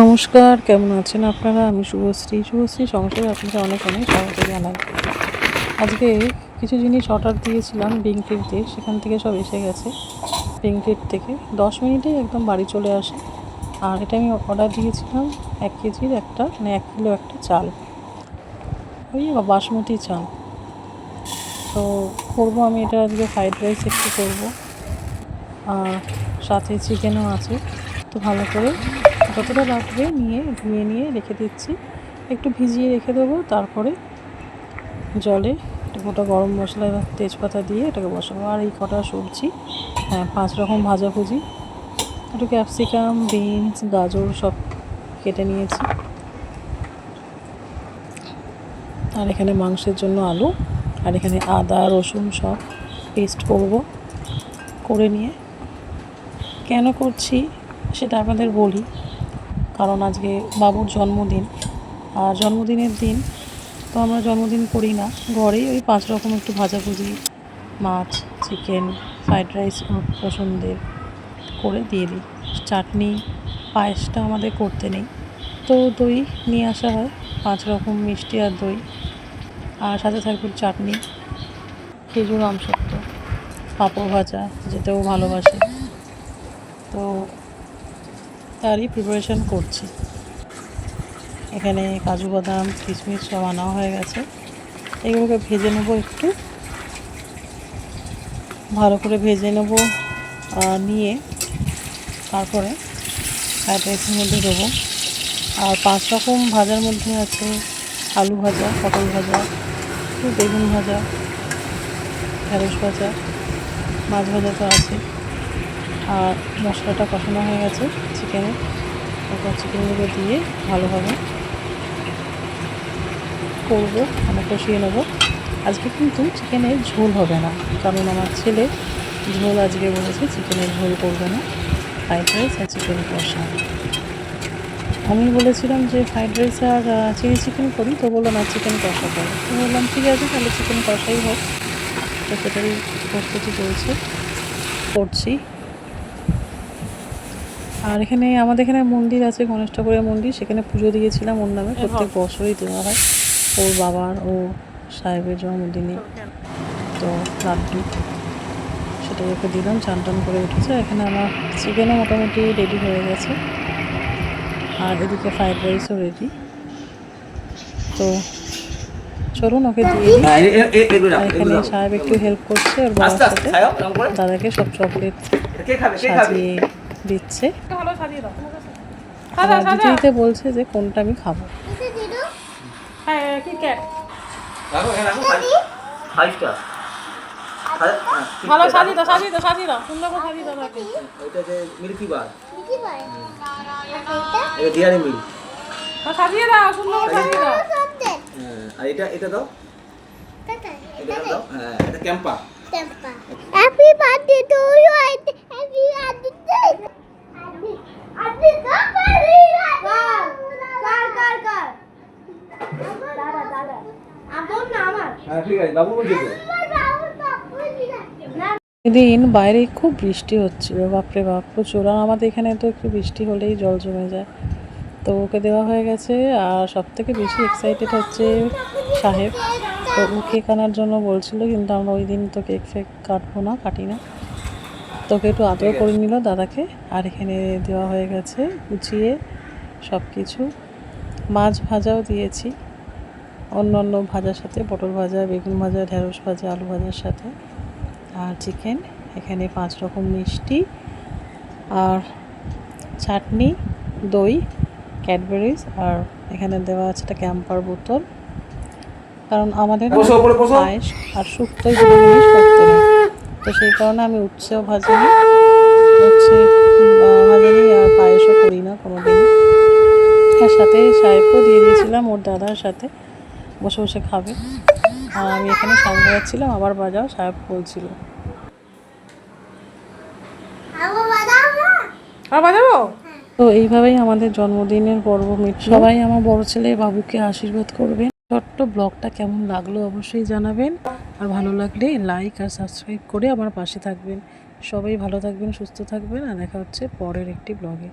নমস্কার, কেমন আছেন আপনারা? আমি শুভশ্রী সংসারে আপনাদের অনেক স্বাগত জানাই। আজকে কিছু জিনিস অর্ডার দিয়েছিলাম ব্লিঙ্কিটতে, সেখান থেকে সব এসে গেছে। ব্লিঙ্কিট থেকে 10 মিনিটেই একদম বাড়ি চলে আসে। আর এটা আমি অর্ডার দিয়েছিলাম 1 কেজির একটা, মানে 1 কিলো একটা চাল, ওই বাসমতি চাল। তো করবো আমি এটা আজকে ফ্রাইড রাইস একটু করবো, আর সাথে চিকেনও আছে। তো ভালো করে যতটা লাগবে নিয়ে ধুয়ে নিয়ে রেখে দিচ্ছি, একটু ভিজিয়ে রেখে দেবো। তারপরে জলে গোটা গরম মশলা তেজপাতা দিয়ে এটাকে বসাবো। আর এই কটা সবজি, 5 রকম ভাজাভুজি, একটু ক্যাপসিকাম, বিনস, গাজর সব কেটে নিয়েছি। আর এখানে মাংসের জন্য আলু, আর এখানে আদা রসুন সব পেস্ট করে নিয়ে কেন করছি সেটা আপনাদের বলি। কারণ আজকে বাবুর জন্মদিন, আর জন্মদিনের দিন তো আমরা জন্মদিন করি না, ঘরেই ওই 5 রকম একটু ভাজাভুজি, মাছ, চিকেন, ফ্রাইড রাইস পছন্দের করে দিয়ে দিই। চাটনি, পায়েসটা আমাদের করতে নেই, তো দই নিয়ে আসা হয়, 5 রকম মিষ্টি আর দই, আর সাথে থাকবে চাটনি, খেজুর, আমসত্ত্ব, পাঁপড় ভাজা, যেটাও ভালোবাসে। তো তারই প্রিপারেশান করছি। এখানে কাজু বাদাম কিশমিশ সব আনা হয়ে গেছে, এগুলোকে ভেজে নেবো, একটু ভালো করে ভেজে নেব। নিয়ে তারপরে ফ্রাইড রাইসের মধ্যে দেবো। আর 5 রকম ভাজার মধ্যে আছে আলু ভাজা, পটল ভাজা, বেগুন ভাজা, ঢেঁড়স ভাজা, মাছ ভাজা তো আছে। আর মশলাটা কষানো হয়ে গেছে চিকেনে, তারপর চিকেনগুলো দিয়ে ভালোভাবে করবো, মানে কষিয়ে নেবো। আজকে কিন্তু চিকেনের ঝোল হবে না, কারণ আমার ছেলে ঝোল আজকে বলেছে চিকেনের ঝোল করবে না, ফ্রাইড রাইস আর চিকেন কষা। আমি বলেছিলাম যে ফ্রাইড রাইস আর চিলি চিকেন করি, তো বললো না চিকেন কষা করো। তো বললাম ঠিক আছে, তাহলে চিকেন কষাই হোক। তো সেটারই প্রস্তুতি করছি। আর এখানে আমাদের এখানে মন্দির আছে, গণেশ ঠাকুরের মন্দির, সেখানে পুজো দিয়েছিলাম ওর নামে। প্রত্যেক বছরই দেওয়া হয় ওর বাবার ও সাহেবের জন্মদিনে। তো লাড্ডু সেটা ওকে দিলাম, চান টান করে উঠেছে। এখানে আমার চিকেনও মোটামুটি রেডি হয়ে গেছে, আর এদিকে ফ্রাইড রাইসও রেডি। তো চলুন ওকে দিয়ে দিই। আর এখানে সাহেব একটু হেল্প করছে ওর বাবার সাথে, দাদাকে সব চকলেট সাজিয়ে দিচ্ছে। আবার দিতে দিতে বলছে যে কোনটা আমি খাবো। ভালো সাজিয়ে দাও, সুন্দর করে সাজিয়ে দাও। এটা যে মিল্কি বার, এটা ডিয়ারি মিল্ক, সাজিয়ে দাও, সুন্দর করে সাজিয়ে দাও। আর এটা দাও, এটা দাও, এটা Campa. Happy birthday to you, happy birthday. আদি কার দাদা আমন না আমার। ঠিক আছে, বাবু বলছে তো। এদিন বাইরে খুব বৃষ্টি হচ্ছিল, বাপরে বাপ, প্রচুর। আর আমাদের এখানে তো একটু বৃষ্টি হলেই জল জমে যায়। তো ওকে দেওয়া হয়ে গেছে। আর সব থেকে বেশি এক্সাইটেড হচ্ছে সাহেব। তো ও কেক আনার জন্য বলছিল, কিন্তু আমরা ওই দিন তো কেক কাটি না। তোকে একটু আদর করে নিল দাদাকে। আর এখানে দেওয়া হয়ে গেছে গুছিয়ে সব কিছু। মাছ ভাজাও দিয়েছি অন্য ভাজার সাথে, পটল ভাজা, বেগুন ভাজা, ঢেঁড়স ভাজা, আলু ভাজার সাথে। আর চিকেন, এখানে 5 রকম মিষ্টি, আর চাটনি, দই, ক্যাডবেরিজ, আর এখানে দেওয়া আছে একটা ক্যাম্পার বোতল। কারণ আমাদের পায়েস আর শুক্তো দুটো জিনিস করতে নেই, তো সেই কারণে আমি উচ্ছেও ভাজিনি আর পায়েসও করি না কোনোদিনই। আর সাথে সাহেবকেও দিয়ে দিয়েছিলাম, ওর দাদার সাথে বসে বসে খাবে। আর আমি এখানে সামনে যাচ্ছিলাম, আবার বাজাও, সাহেব বলছিল বাজাবো। তো এইভাবেই আমাদের জন্মদিনের পর্ব মিটল। সবাই আমার বড় ছেলে বাবুকে আশীর্বাদ করবেন। ছোট্ট ব্লগটা কেমন লাগলো অবশ্যই জানাবেন, আর ভালো লাগলে লাইক আর সাবস্ক্রাইব করে আমার পাশে থাকবেন। সবাই ভালো থাকবেন, সুস্থ থাকবেন, আর দেখা হচ্ছে পরের একটি ব্লগে।